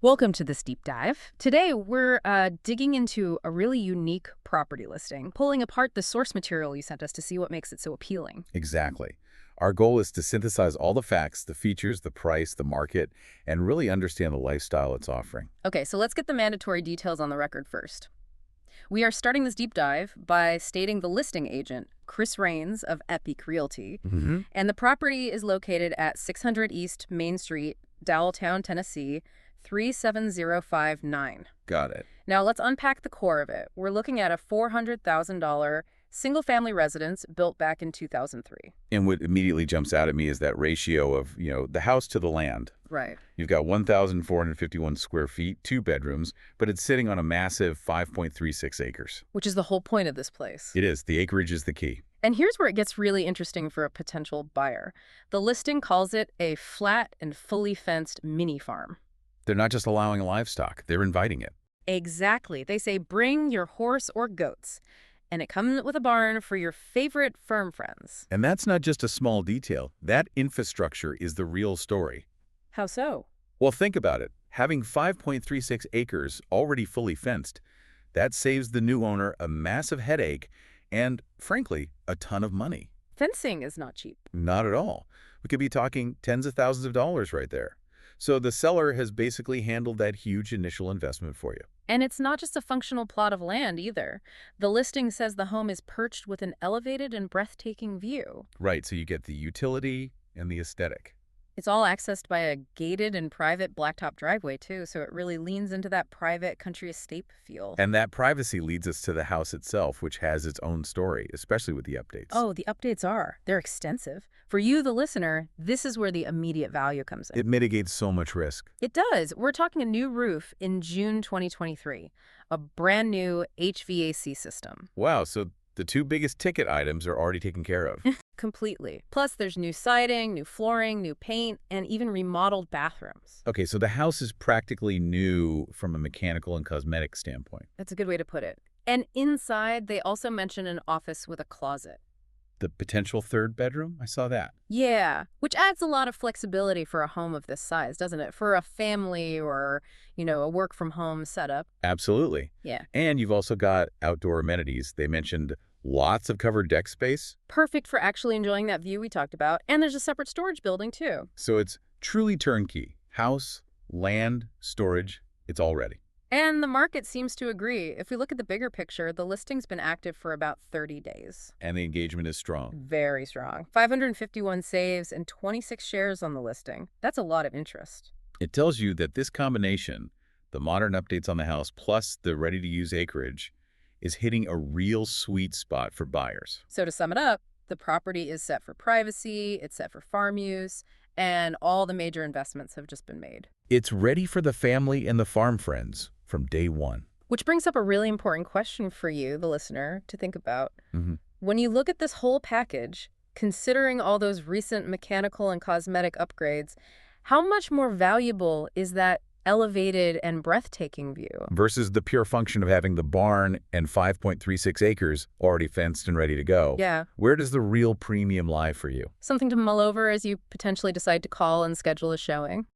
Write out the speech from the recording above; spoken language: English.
Welcome to this deep dive. Today, we're digging into a really unique property listing, pulling apart the source material you sent us to see what makes it so appealing. Exactly. Our goal is to synthesize all the facts, the features, the price, the market, and really understand the lifestyle it's offering. Okay, so let's get the mandatory details on the record first. We are starting this deep dive by stating the listing agent, Chris Rains of Epique Realty, and the property is located at 600 East Main Street, Dowelltown, Tennessee, 37059. Got it. Now let's unpack the core of it. We're looking at a $400,000 single-family residence built back in 2003. And what immediately jumps out at me is that ratio of, the house to the land. Right. You've got 1,451 square feet, 2 bedrooms, but it's sitting on a massive 5.36 acres. Which is the whole point of this place. It is. The acreage is the key. And here's where it gets really interesting for a potential buyer. The listing calls it a flat and fully fenced mini farm. They're not just allowing livestock, they're inviting it. Exactly. They say bring your horse or goats. And it comes with a barn for your favorite firm friends. And that's not just a small detail. That infrastructure is the real story. How so? Well, think about it. Having 5.36 acres already fully fenced, that saves the new owner a massive headache and, frankly, a ton of money. Fencing is not cheap. Not at all. We could be talking tens of thousands of dollars right there. So the seller has basically handled that huge initial investment for you. And it's not just a functional plot of land either. The listing says the home is perched with an elevated and breathtaking view. Right, so you get the utility and the aesthetic. It's all accessed by a gated and private blacktop driveway too, so it really leans into that private country estate feel. And that privacy leads us to the house itself, which has its own story, especially with the updates. Oh, the updates they're extensive. For you, the listener, this is where the immediate value comes in. It mitigates so much risk. It does. We're talking a new roof in June 2023, a brand new HVAC system. Wow, so the 2 biggest ticket items are already taken care of. Completely. Plus, there's new siding, new flooring, new paint, and even remodeled bathrooms. Okay, so the house is practically new from a mechanical and cosmetic standpoint. That's a good way to put it. And inside, they also mention an office with a closet. The potential 3rd bedroom? I saw that. Yeah, which adds a lot of flexibility for a home of this size, doesn't it? For a family or, a work-from-home setup. Absolutely. Yeah. And you've also got outdoor amenities. They mentioned lots of covered deck space. Perfect for actually enjoying that view we talked about. And there's a separate storage building, too. So it's truly turnkey. House, land, storage, it's all ready. And the market seems to agree. If we look at the bigger picture, the listing's been active for about 30 days. And the engagement is strong. Very strong. 551 saves and 26 shares on the listing. That's a lot of interest. It tells you that this combination, the modern updates on the house plus the ready-to-use acreage, is hitting a real sweet spot for buyers. So to sum it up, the property is set for privacy, it's set for farm use, and all the major investments have just been made. It's ready for the family and the farm friends from day one. Which brings up a really important question for you, the listener, to think about. When you look at this whole package, considering all those recent mechanical and cosmetic upgrades, how much more valuable is that elevated and breathtaking view versus the pure function of having the barn and 5.36 acres already fenced and ready to go? Yeah. Where does the real premium lie for you? Something to mull over as you potentially decide to call and schedule a showing.